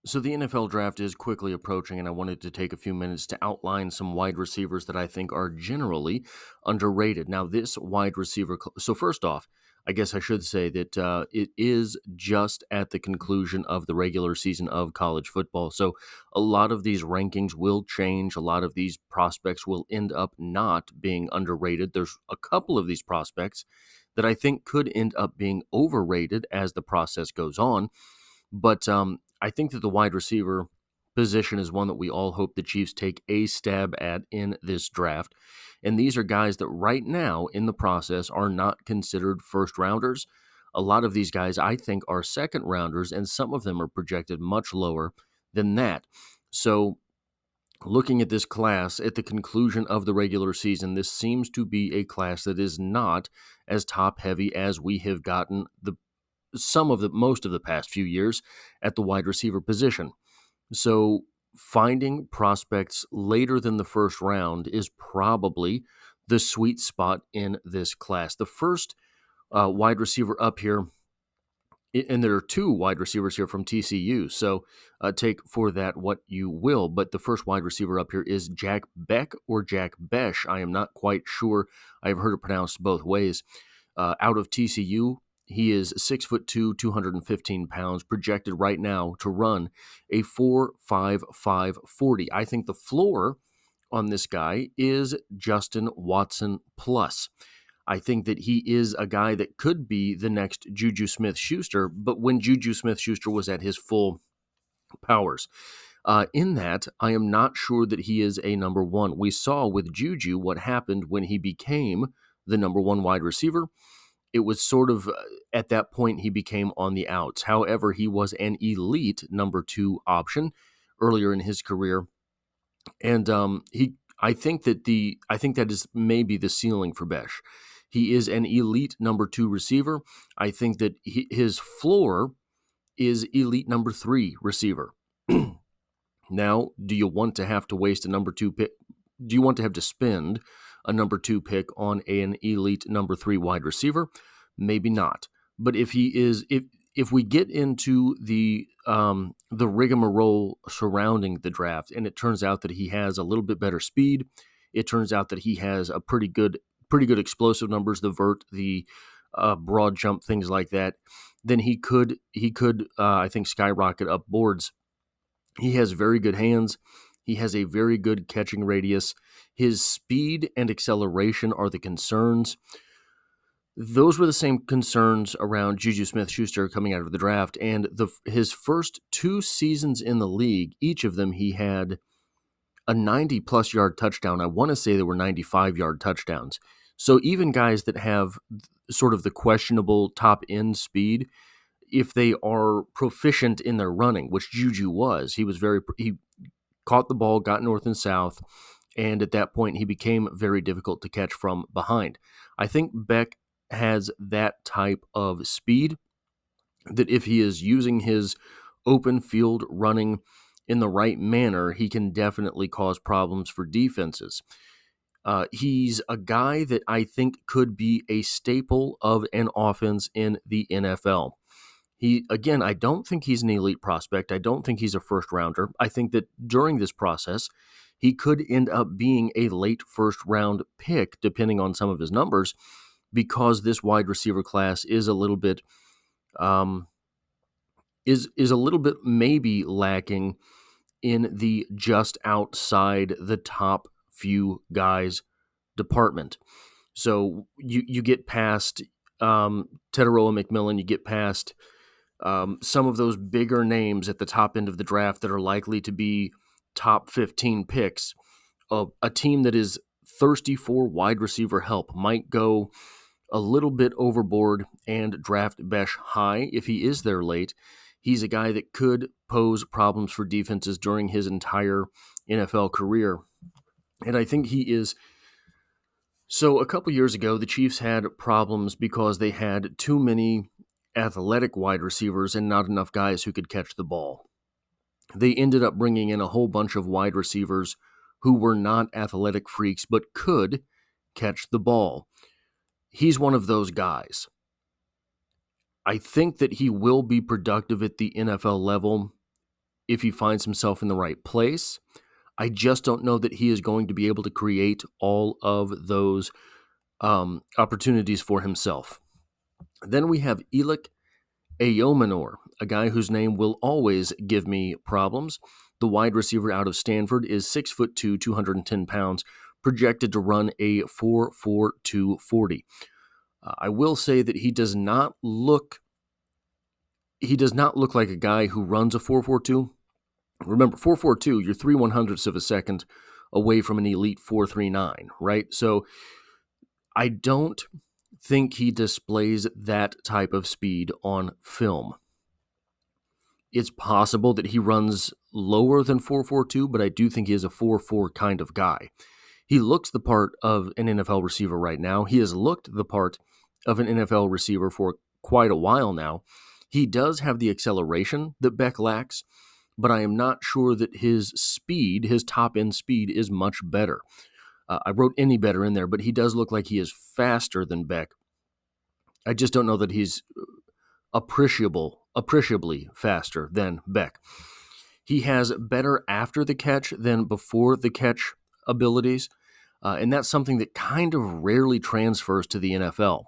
So the NFL draft is quickly approaching, and I wanted to take a few minutes to outline some wide receivers that I think are generally underrated. Now, this wide receiver. So first off, I guess I should say that it is just at the conclusion of the regular season of college football. So a lot of these rankings will change. A lot of these prospects will end up not being underrated. There's a couple of these prospects that I think could end up being overrated as the process goes on. But I think that the wide receiver position is one that we all hope the Chiefs take a stab at in this draft. And these are guys that right now in the process are not considered first rounders. A lot of these guys, I think, are second rounders, and some of them are projected much lower than that. So, looking at this class at the conclusion of the regular season, this seems to be a class that is not as top heavy as we have gotten most of the past few years at the wide receiver position. So finding prospects later than the first round is probably the sweet spot in this class. The first wide receiver up here, and there are two wide receivers here from TCU, so take for that what you will. But the first wide receiver up here is Jack Bech or Jack Bech. I am not quite sure. I've heard it pronounced both ways. Out of TCU, he is 6'2", 215 pounds, projected right now to run a 4.55 40. I think the floor on this guy is Justin Watson plus. I think that he is a guy that could be the next Juju Smith-Schuster, but when Juju Smith-Schuster was at his full powers. In that, I am not sure that he is a number one. We saw with Juju what happened when he became the number one wide receiver. It was sort of at that point he became on the outs. However, he was an elite number two option earlier in his career, and I think that is maybe the ceiling for Bech. He is an elite number two receiver. I think that his floor is elite number three receiver. Now, do you want to have to waste a number two pick? Do you want to have to spend a number two pick on an elite number three wide receiver? Maybe not. But if we get into the rigmarole surrounding the draft, and it turns out that he has a little bit better speed, it turns out that he has a pretty good explosive numbers, the vert, the broad jump, things like that, then he could I think skyrocket up boards. He has very good hands. He has a very good catching radius. His speed and acceleration are the concerns. Those were the same concerns around Juju Smith-Schuster coming out of the draft, and his first two seasons in the league, each of them he had a 90-plus yard touchdown. I want to say there were 95-yard touchdowns. So even guys that have sort of the questionable top-end speed, if they are proficient in their running, which Juju was, he caught the ball, got north and south, and at that point he became very difficult to catch from behind. I think Bech has that type of speed that if he is using his open field running in the right manner, he can definitely cause problems for defenses. He's a guy that I think could be a staple of an offense in the NFL. I don't think he's an elite prospect. I don't think he's a first rounder. I think that during this process, he could end up being a late first round pick, depending on some of his numbers, because this wide receiver class is a little bit is a little bit maybe lacking in the just outside the top few guys department. So you get past Teteroa McMillan, you get past some of those bigger names at the top end of the draft that are likely to be top 15 picks. A team that is thirsty for wide receiver help might go a little bit overboard and draft Bech high if he is there late. He's a guy that could pose problems for defenses during his entire NFL career. And I think he is. So a couple years ago, the Chiefs had problems because they had too many athletic wide receivers and not enough guys who could catch the ball. They ended up bringing in a whole bunch of wide receivers who were not athletic freaks but could catch the ball. He's one of those guys. I think that he will be productive at the NFL level if he finds himself in the right place. I just don't know that he is going to be able to create all of those opportunities for himself. Then we have Elic Ayomanor, a guy whose name will always give me problems. The wide receiver out of Stanford is 6'2", 210 pounds, projected to run a 4.42 40. I will say that he does not look like a guy who runs a 4.42. Remember, 4.42, you're 3/100ths of a second away from an elite 4.39, right? So I don't think he displays that type of speed on film. It's possible that he runs lower than 4.42, but I do think he is a 4.4 kind of guy. He looks the part of an NFL receiver right now. He has looked the part of an NFL receiver for quite a while now. He does have the acceleration that Bech lacks, but I am not sure that his speed, his top-end speed, is much better. I wrote any better in there, but he does look like he is faster than Bech. I just don't know that he's appreciably faster than Bech. He has better after the catch than before the catch abilities, and that's something that kind of rarely transfers to the NFL.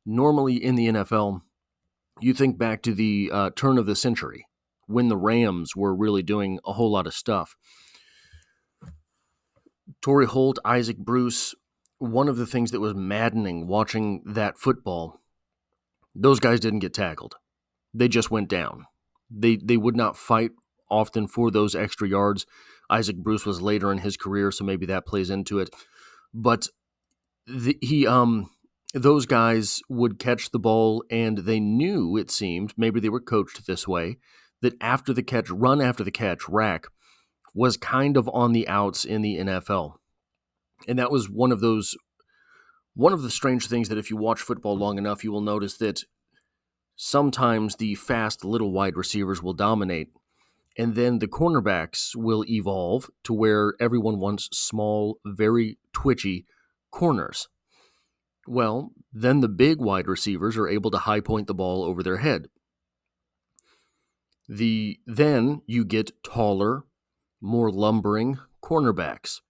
Normally in the NFL, you think back to the turn of the century when the Rams were really doing a whole lot of stuff. Torrey Holt, Isaac Bruce, one of the things that was maddening watching that football, those guys didn't get tackled. They just went down. They would not fight often for those extra yards. Isaac Bruce was later in his career, so maybe that plays into it. But those guys would catch the ball, and they knew, it seemed, maybe they were coached this way, that after the catch, run after the catch, rack, was kind of on the outs in the NFL. And that was one of the strange things that if you watch football long enough, you will notice that sometimes the fast little wide receivers will dominate, and then the cornerbacks will evolve to where everyone wants small, very twitchy corners. Well, then the big wide receivers are able to high point the ball over their head. Then you get taller, more lumbering cornerbacks.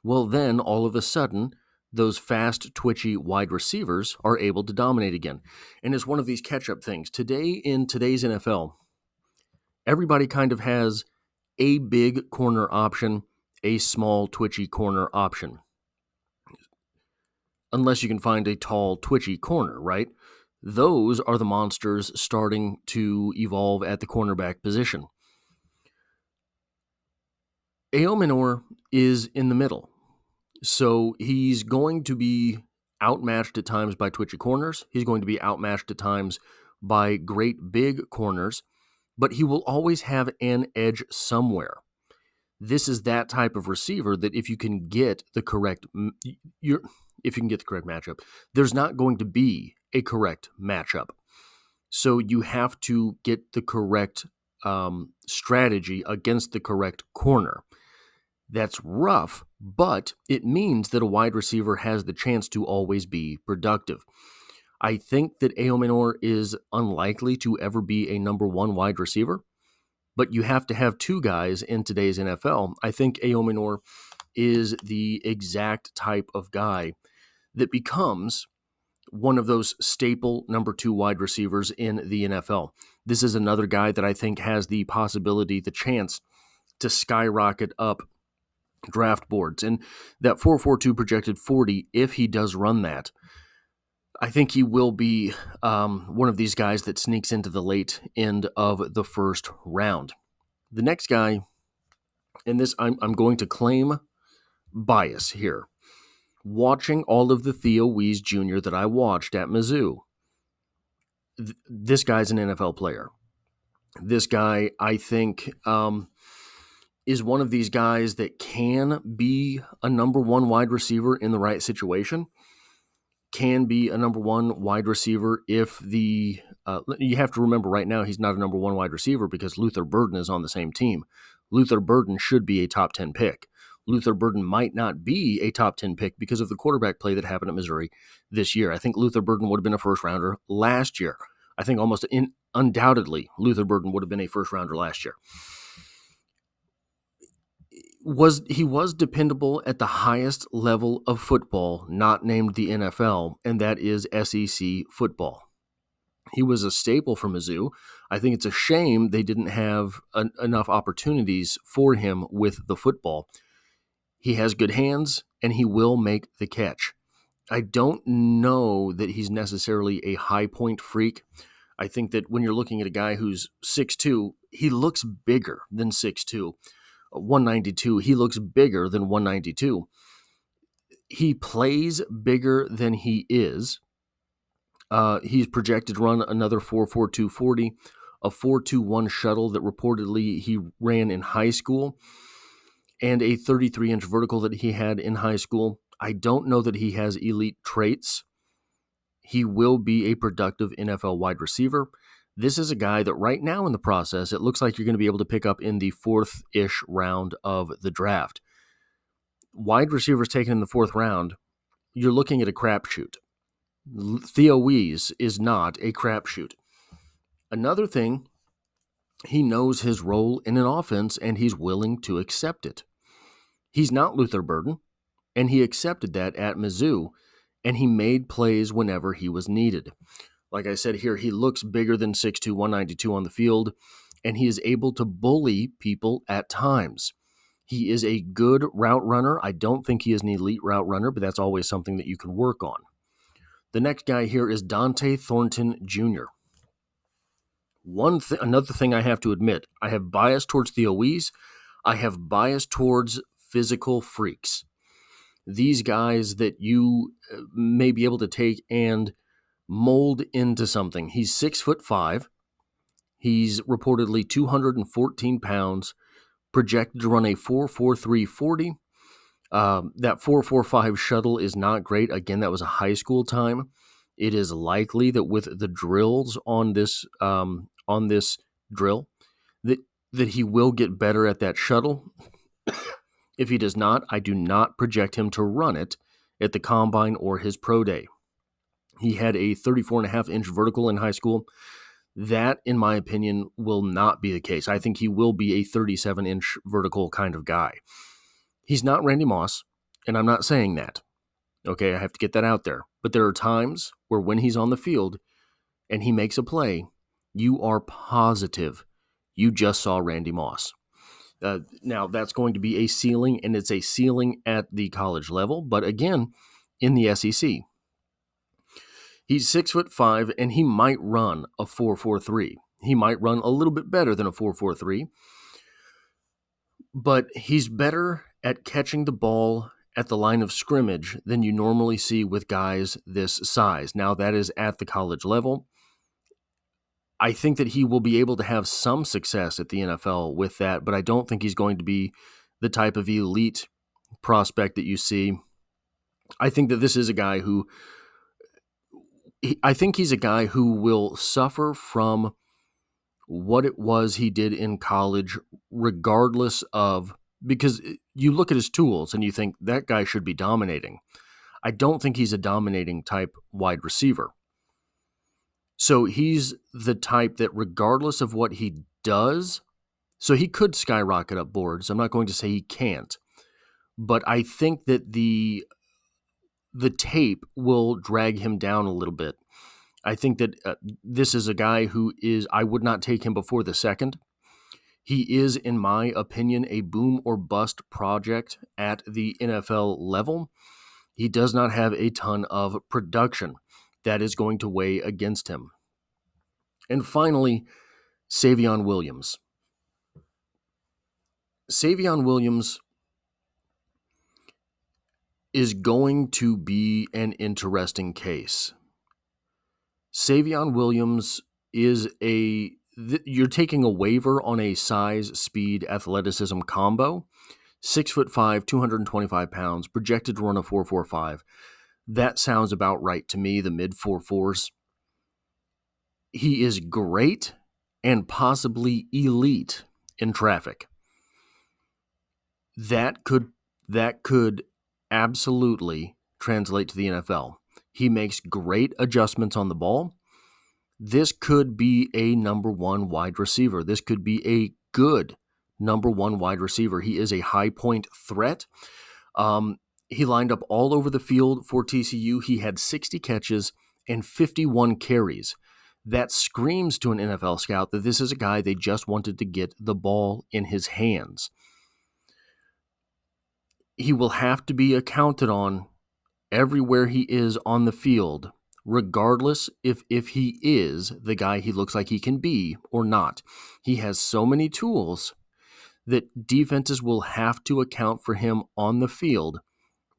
Well, then all of a sudden, those fast, twitchy wide receivers are able to dominate again. And it's one of these catch-up things. Today, in today's NFL, everybody kind of has a big corner option, a small, twitchy corner option. Unless you can find a tall, twitchy corner, right? Those are the monsters starting to evolve at the cornerback position. Ayomanor is in the middle. So he's going to be outmatched at times by twitchy corners. He's going to be outmatched at times by great big corners, but he will always have an edge somewhere. This is that type of receiver that if you can get the correct matchup, there's not going to be a correct matchup. So you have to get the correct strategy against the correct corner. That's rough, but it means that a wide receiver has the chance to always be productive. I think that Ayomanor is unlikely to ever be a number one wide receiver, but you have to have two guys in today's NFL. I think Ayomanor is the exact type of guy that becomes one of those staple number two wide receivers in the NFL. This is another guy that I think has the possibility, the chance to skyrocket up draft boards. And that 4.42 projected 40, if he does run that, I think he will be one of these guys that sneaks into the late end of the first round. The next guy, and this I'm going to claim bias here. Watching all of the Theo Wease Jr. that I watched at Mizzou, this guy's an NFL player. This guy, I think, is one of these guys that can be a number one wide receiver in the right situation, can be a number one wide receiver if you have to remember right now he's not a number one wide receiver because Luther Burden is on the same team. Luther Burden should be a top 10 pick. Luther Burden might not be a top 10 pick because of the quarterback play that happened at Missouri this year. I think Luther Burden would have been a first rounder last year. I think undoubtedly Luther Burden would have been a first rounder last year. he was dependable at the highest level of football, not named the NFL, and that is SEC football. He was a staple for Mizzou. I think it's a shame they didn't have enough opportunities for him with the football. He has good hands, and he will make the catch. I don't know that he's necessarily a high point freak. I think that when you're looking at a guy who's 6'2", he looks bigger than 6'2". 192, he looks bigger than 192. He plays bigger than he is. He's projected to run another 4.42 40, a 4.21 shuttle that reportedly he ran in high school, and a 33-inch vertical that he had in high school. I don't know that he has elite traits. He will be a productive NFL wide receiver. This is a guy that right now in the process, it looks like you're going to be able to pick up in the fourth-ish round of the draft. Wide receivers taken in the fourth round, you're looking at a crapshoot. Theo Wease is not a crapshoot. Another thing, he knows his role in an offense and he's willing to accept it. He's not Luther Burden, and he accepted that at Mizzou, and he made plays whenever he was needed. Like I said here, he looks bigger than 6'2", 192 on the field, and he is able to bully people at times. He is a good route runner. I don't think he is an elite route runner, but that's always something that you can work on. The next guy here is Dante Thornton Jr. Another thing I have to admit, I have bias towards Theo Wease. I have bias towards physical freaks. These guys that you may be able to take and mold into something. He's 6'5". He's reportedly 214 pounds, projected to run a 4.43 40. That 4.45 shuttle is not great. Again, that was a high school time. It is likely that with the drills on this drill, that he will get better at that shuttle. If he does not, I do not project him to run it at the combine or his pro day. He had a 34.5-inch vertical in high school. That, in my opinion, will not be the case. I think he will be a 37-inch vertical kind of guy. He's not Randy Moss, and I'm not saying that. Okay, I have to get that out there. But there are times where when he's on the field and he makes a play, you are positive you just saw Randy Moss. Now, that's going to be a ceiling, and it's a ceiling at the college level, but again, in the SEC. He's 6'5", and he might run a 4.43. He might run a little bit better than a 4.43, but he's better at catching the ball at the line of scrimmage than you normally see with guys this size. Now, that is at the college level. I think that he will be able to have some success at the NFL with that, but I don't think he's going to be the type of elite prospect that you see. I think that this is a guy who he's a guy who will suffer from what it was he did in college, regardless of, because you look at his tools and you think that guy should be dominating. I don't think he's a dominating type wide receiver. So he's the type that regardless of what he does, so he could skyrocket up boards. I'm not going to say he can't, but I think that the tape will drag him down a little bit. I think that this is a guy who I would not take him before the second. He is, in my opinion, a boom or bust project at the NFL level. He does not have a ton of production. That is going to weigh against him. And finally, Savion Williams. Savion Williams is going to be an interesting case. Savion Williams is you're taking a waiver on a size, speed, athleticism combo. 6'5", 225 pounds, projected to run a 4.45. That sounds about right to me, the mid 4.4s. He is great and possibly elite in traffic. That could absolutely translate to the NFL. He makes great adjustments on the ball. This could be a number one wide receiver. This could be a good number one wide receiver. He is a high point threat. He lined up all over the field for TCU. He had 60 catches and 51 carries. That screams to an NFL scout that this is a guy they just wanted to get the ball in his hands. He will have to be accounted on everywhere he is on the field, regardless if he is the guy he looks like he can be or not. He has so many tools that defenses will have to account for him on the field,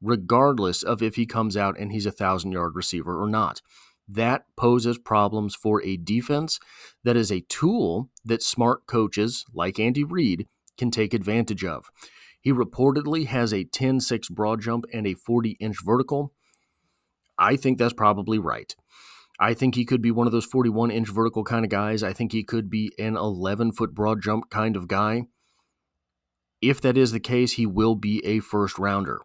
regardless of if he comes out and he's a 1,000-yard receiver or not. That poses problems for a defense that is a tool that smart coaches like Andy Reid can take advantage of. He reportedly has a 10-6 broad jump and a 40-inch vertical. I think that's probably right. I think he could be one of those 41-inch vertical kind of guys. I think he could be an 11-foot broad jump kind of guy. If that is the case, he will be a first rounder.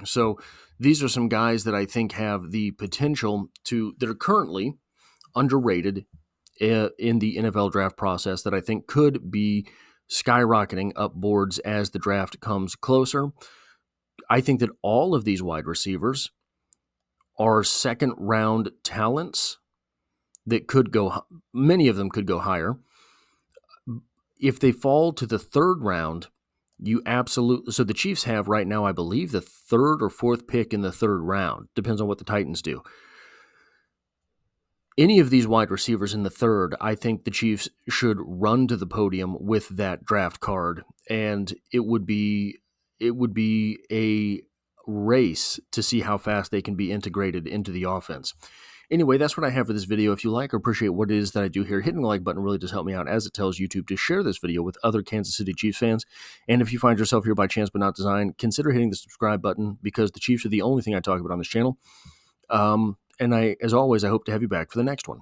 So these are some guys that I think have the potential that are currently underrated in the NFL draft process that I think could be skyrocketing up boards as the draft comes closer. I think that all of these wide receivers are second round talents that could go, many of them could go higher. If they fall to the third round, so the Chiefs have right now, I believe, the third or fourth pick in the third round. Depends on what the Titans do. Any of these wide receivers in the third, I think the Chiefs should run to the podium with that draft card, and it would be a race to see how fast they can be integrated into the offense. Anyway, that's what I have for this video. If you like or appreciate what it is that I do here, hitting the like button really does help me out, as it tells YouTube to share this video with other Kansas City Chiefs fans. And if you find yourself here by chance but not design, consider hitting the subscribe button, because the Chiefs are the only thing I talk about on this channel. And as always, I hope to have you back for the next one.